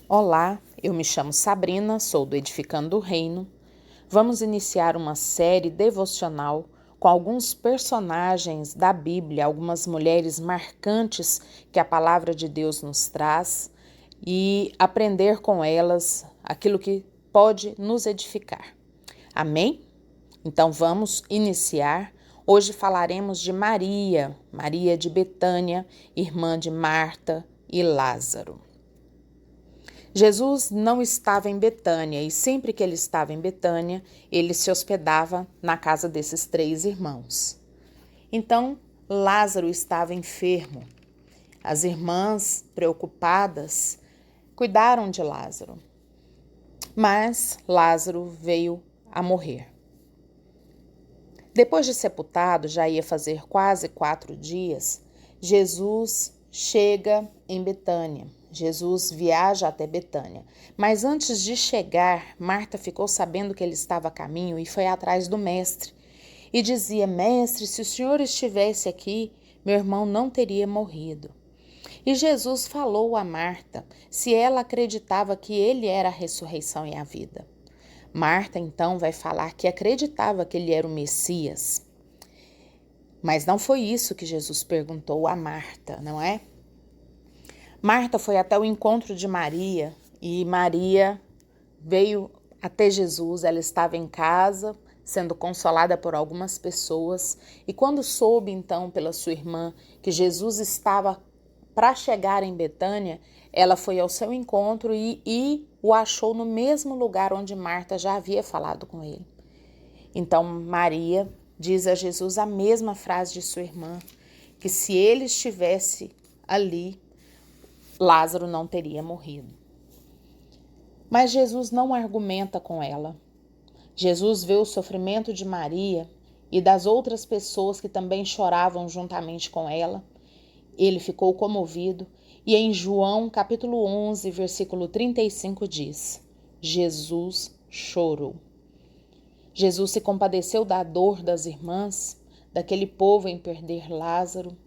Olá, eu me chamo Sabrina, sou do Edificando o Reino. Vamos iniciar uma série devocional com alguns personagens da Bíblia, algumas mulheres marcantes que a palavra de Deus nos traz e aprender com elas aquilo que pode nos edificar. Amém? Então vamos iniciar. Hoje falaremos de Maria, Maria de Betânia, irmã de Marta e Lázaro. Jesus não estava em Betânia e sempre que ele estava em Betânia, ele se hospedava na casa desses três irmãos. Então, Lázaro estava enfermo. As irmãs, preocupadas, cuidaram de Lázaro. Mas Lázaro veio a morrer. Depois de sepultado, já ia fazer quase 4 dias, Jesus chega em Betânia. Jesus viaja até Betânia. Mas antes de chegar, Marta ficou sabendo que ele estava a caminho e foi atrás do mestre. E dizia: Mestre, se o senhor estivesse aqui, meu irmão não teria morrido. E Jesus falou a Marta se ela acreditava que ele era a ressurreição e a vida. Marta, então, vai falar que acreditava que ele era o Messias. Mas não foi isso que Jesus perguntou a Marta, não é? Marta foi até o encontro de Maria e Maria veio até Jesus. Ela estava em casa, sendo consolada por algumas pessoas. E quando soube, então, pela sua irmã, que Jesus estava para chegar em Betânia, ela foi ao seu encontro e o achou no mesmo lugar onde Marta já havia falado com ele. Então Maria diz a Jesus a mesma frase de sua irmã, que se ele estivesse ali, Lázaro não teria morrido. Mas Jesus não argumenta com ela. Jesus vê o sofrimento de Maria e das outras pessoas que também choravam juntamente com ela. Ele ficou comovido e em João capítulo 11, versículo 35 diz: Jesus chorou. Jesus se compadeceu da dor das irmãs, daquele povo em perder Lázaro.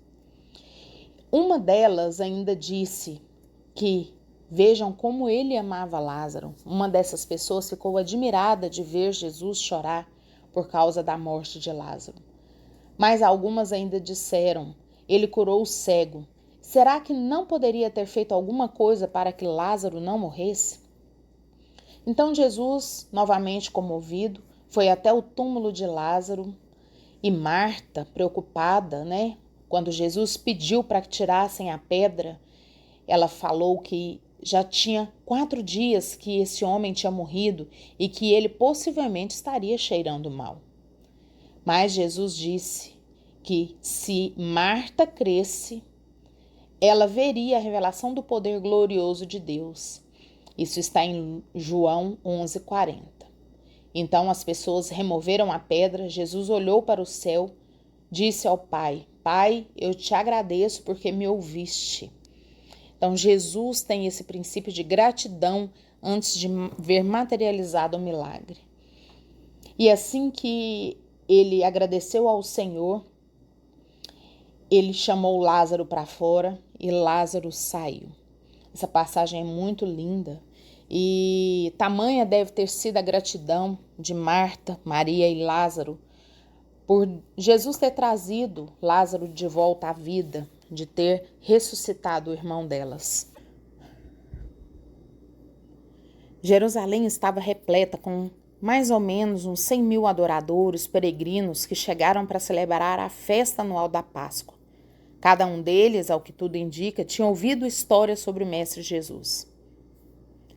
Uma delas ainda disse que vejam como ele amava Lázaro. Uma dessas pessoas ficou admirada de ver Jesus chorar por causa da morte de Lázaro. Mas algumas ainda disseram: ele curou o cego. Será que não poderia ter feito alguma coisa para que Lázaro não morresse? Então Jesus, novamente comovido, foi até o túmulo de Lázaro e Marta, preocupada, quando Jesus pediu para que tirassem a pedra, ela falou que já tinha 4 dias que esse homem tinha morrido e que ele possivelmente estaria cheirando mal. Mas Jesus disse que se Marta cresce, ela veria a revelação do poder glorioso de Deus. Isso está em João 11:40. Então as pessoas removeram a pedra, Jesus olhou para o céu, disse ao Pai: Pai, eu te agradeço porque me ouviste. Então Jesus tem esse princípio de gratidão antes de ver materializado o milagre. E assim que ele agradeceu ao Senhor, ele chamou Lázaro para fora e Lázaro saiu. Essa passagem é muito linda e tamanha deve ter sido a gratidão de Marta, Maria e Lázaro por Jesus ter trazido Lázaro de volta à vida, de ter ressuscitado o irmão delas. Jerusalém estava repleta com mais ou menos uns 100.000 adoradores, peregrinos que chegaram para celebrar a festa anual da Páscoa. Cada um deles, ao que tudo indica, tinha ouvido histórias sobre o Mestre Jesus.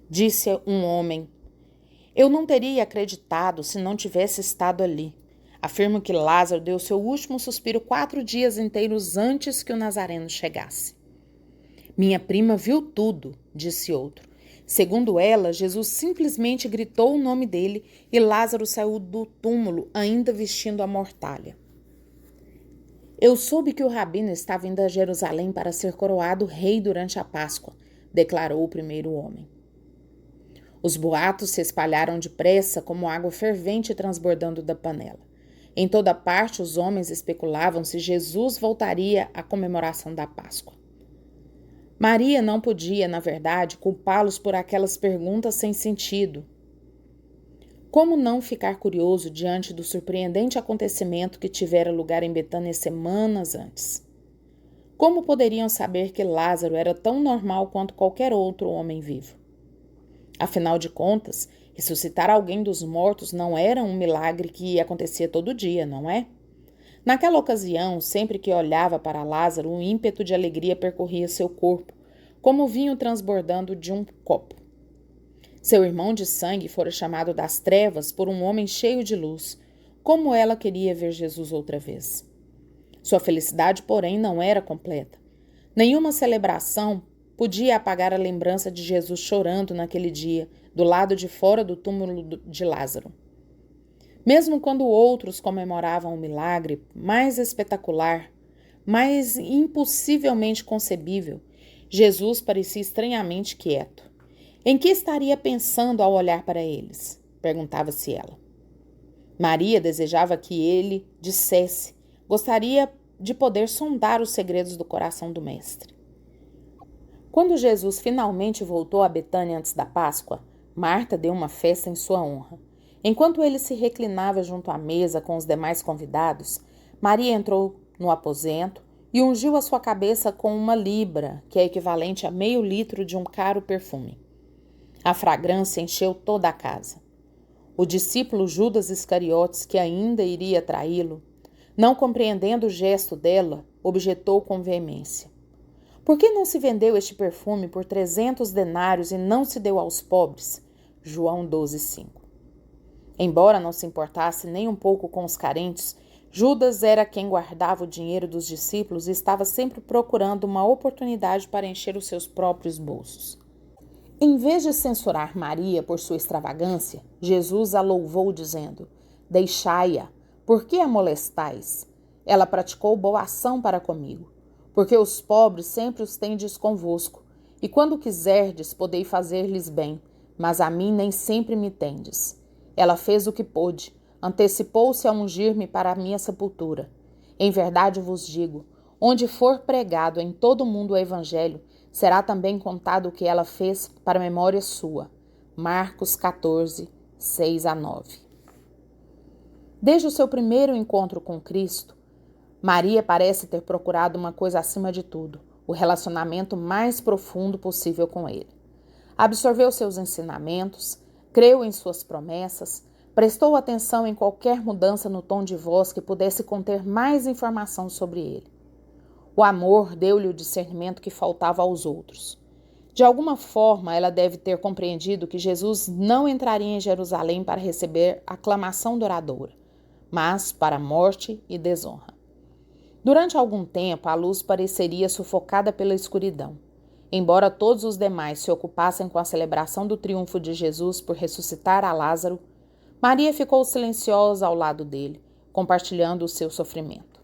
Disse um homem: eu não teria acreditado se não tivesse estado ali. Afirmo que Lázaro deu seu último suspiro 4 dias inteiros antes que o Nazareno chegasse. Minha prima viu tudo, disse outro. Segundo ela, Jesus simplesmente gritou o nome dele e Lázaro saiu do túmulo ainda vestindo a mortalha. Eu soube que o rabino estava indo a Jerusalém para ser coroado rei durante a Páscoa, declarou o primeiro homem. Os boatos se espalharam depressa como água fervente transbordando da panela. Em toda parte os homens especulavam se Jesus voltaria à comemoração da Páscoa. Maria não podia, na verdade, culpá-los por aquelas perguntas sem sentido. Como não ficar curioso diante do surpreendente acontecimento que tivera lugar em Betânia semanas antes? Como poderiam saber que Lázaro era tão normal quanto qualquer outro homem vivo? Afinal de contas, ressuscitar alguém dos mortos não era um milagre que acontecia todo dia, não é? Naquela ocasião, sempre que olhava para Lázaro, um ímpeto de alegria percorria seu corpo, como o vinho transbordando de um copo. Seu irmão de sangue fora chamado das trevas por um homem cheio de luz. Como ela queria ver Jesus outra vez. Sua felicidade, porém, não era completa. Nenhuma celebração podia apagar a lembrança de Jesus chorando naquele dia, do lado de fora do túmulo de Lázaro. Mesmo quando outros comemoravam o milagre mais espetacular, mais impossivelmente concebível, Jesus parecia estranhamente quieto. Em que estaria pensando ao olhar para eles? Perguntava-se ela. Maria desejava que ele dissesse, gostaria de poder sondar os segredos do coração do Mestre. Quando Jesus finalmente voltou a Betânia antes da Páscoa, Marta deu uma festa em sua honra. Enquanto ele se reclinava junto à mesa com os demais convidados, Maria entrou no aposento e ungiu a sua cabeça com uma libra, que é equivalente a meio litro de um caro perfume. A fragrância encheu toda a casa. O discípulo Judas Iscariotes, que ainda iria traí-lo, não compreendendo o gesto dela, objetou com veemência. Por que não se vendeu este perfume por 300 denários e não se deu aos pobres? João 12:5. Embora não se importasse nem um pouco com os carentes, Judas era quem guardava o dinheiro dos discípulos e estava sempre procurando uma oportunidade para encher os seus próprios bolsos. Em vez de censurar Maria por sua extravagância, Jesus a louvou dizendo, deixai-a, por que a molestais? Ela praticou boa ação para comigo, porque os pobres sempre os tendes convosco, e quando quiserdes podei fazer-lhes bem, mas a mim nem sempre me tendes. Ela fez o que pôde, antecipou-se a ungir-me para a minha sepultura. Em verdade vos digo, onde for pregado em todo o mundo o evangelho, será também contado o que ela fez para memória sua. Marcos 14, 6-9. Desde o seu primeiro encontro com Cristo, Maria parece ter procurado uma coisa acima de tudo, o relacionamento mais profundo possível com ele. Absorveu seus ensinamentos, creu em suas promessas, prestou atenção em qualquer mudança no tom de voz que pudesse conter mais informação sobre ele. O amor deu-lhe o discernimento que faltava aos outros. De alguma forma, ela deve ter compreendido que Jesus não entraria em Jerusalém para receber aclamação doradora, mas para morte e desonra. Durante algum tempo, a luz pareceria sufocada pela escuridão. Embora todos os demais se ocupassem com a celebração do triunfo de Jesus por ressuscitar a Lázaro, Maria ficou silenciosa ao lado dele, compartilhando o seu sofrimento.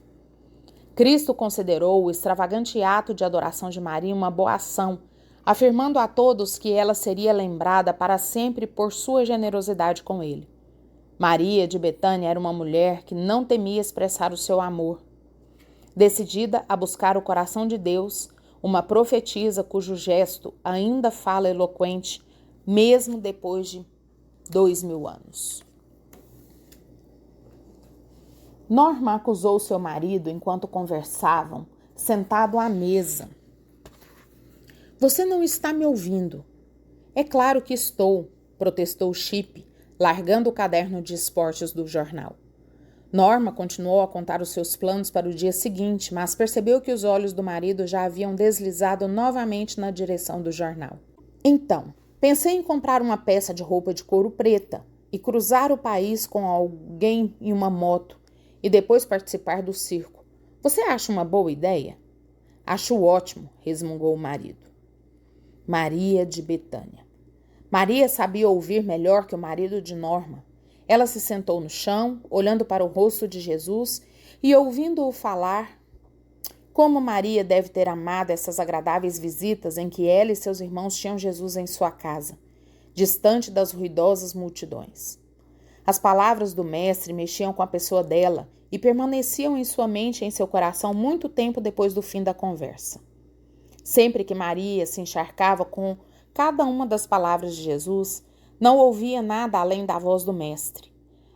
Cristo considerou o extravagante ato de adoração de Maria uma boa ação, afirmando a todos que ela seria lembrada para sempre por sua generosidade com ele. Maria de Betânia era uma mulher que não temia expressar o seu amor. Decidida a buscar o coração de Deus, uma profetisa cujo gesto ainda fala eloquente, mesmo depois de 2000 anos. Norma acusou seu marido enquanto conversavam, sentado à mesa. Você não está me ouvindo. É claro que estou, protestou Chip, largando o caderno de esportes do jornal. Norma continuou a contar os seus planos para o dia seguinte, mas percebeu que os olhos do marido já haviam deslizado novamente na direção do jornal. Então, pensei em comprar uma peça de roupa de couro preta e cruzar o país com alguém em uma moto e depois participar do circo. Você acha uma boa ideia? Acho ótimo, resmungou o marido. Maria de Betânia. Maria sabia ouvir melhor que o marido de Norma. Ela se sentou no chão, olhando para o rosto de Jesus e ouvindo-o falar. Como Maria deve ter amado essas agradáveis visitas em que ela e seus irmãos tinham Jesus em sua casa, distante das ruidosas multidões. As palavras do mestre mexiam com a pessoa dela e permaneciam em sua mente e em seu coração muito tempo depois do fim da conversa. Sempre que Maria se encharcava com cada uma das palavras de Jesus, não ouvia nada além da voz do Mestre.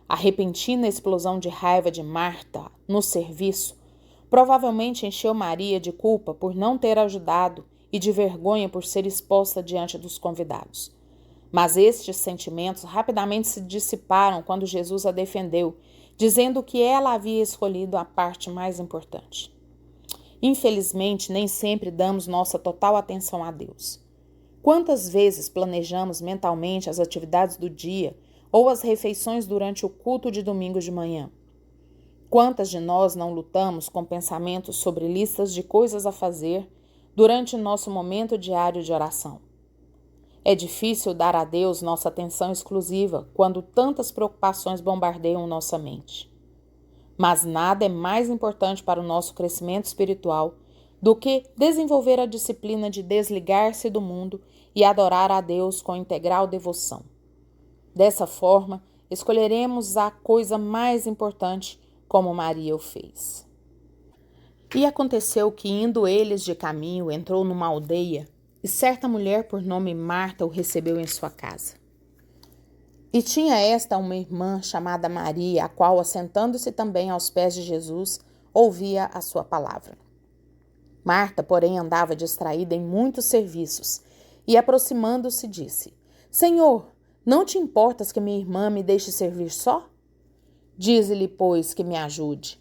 A repentina explosão de raiva de Marta no serviço provavelmente encheu Maria de culpa por não ter ajudado e de vergonha por ser exposta diante dos convidados. Mas estes sentimentos rapidamente se dissiparam quando Jesus a defendeu, dizendo que ela havia escolhido a parte mais importante. Infelizmente, nem sempre damos nossa total atenção a Deus. Quantas vezes planejamos mentalmente as atividades do dia ou as refeições durante o culto de domingo de manhã? Quantas de nós não lutamos com pensamentos sobre listas de coisas a fazer durante nosso momento diário de oração? É difícil dar a Deus nossa atenção exclusiva quando tantas preocupações bombardeiam nossa mente. Mas nada é mais importante para o nosso crescimento espiritual do que desenvolver a disciplina de desligar-se do mundo e adorar a Deus com integral devoção. Dessa forma, escolheremos a coisa mais importante, como Maria o fez. E aconteceu que, indo eles de caminho, entrou numa aldeia, e certa mulher por nome Marta o recebeu em sua casa. E tinha esta uma irmã chamada Maria, a qual, assentando-se também aos pés de Jesus, ouvia a sua palavra. Marta, porém, andava distraída em muitos serviços, e aproximando-se disse: Senhor, não te importas que minha irmã me deixe servir só? Dize-lhe, pois, que me ajude.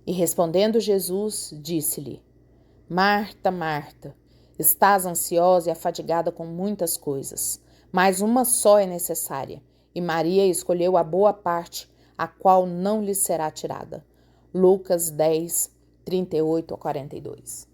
E respondendo Jesus, disse-lhe: Marta, Marta, estás ansiosa e afadigada com muitas coisas, mas uma só é necessária, e Maria escolheu a boa parte, a qual não lhe será tirada. Lucas 10, 38 a 42.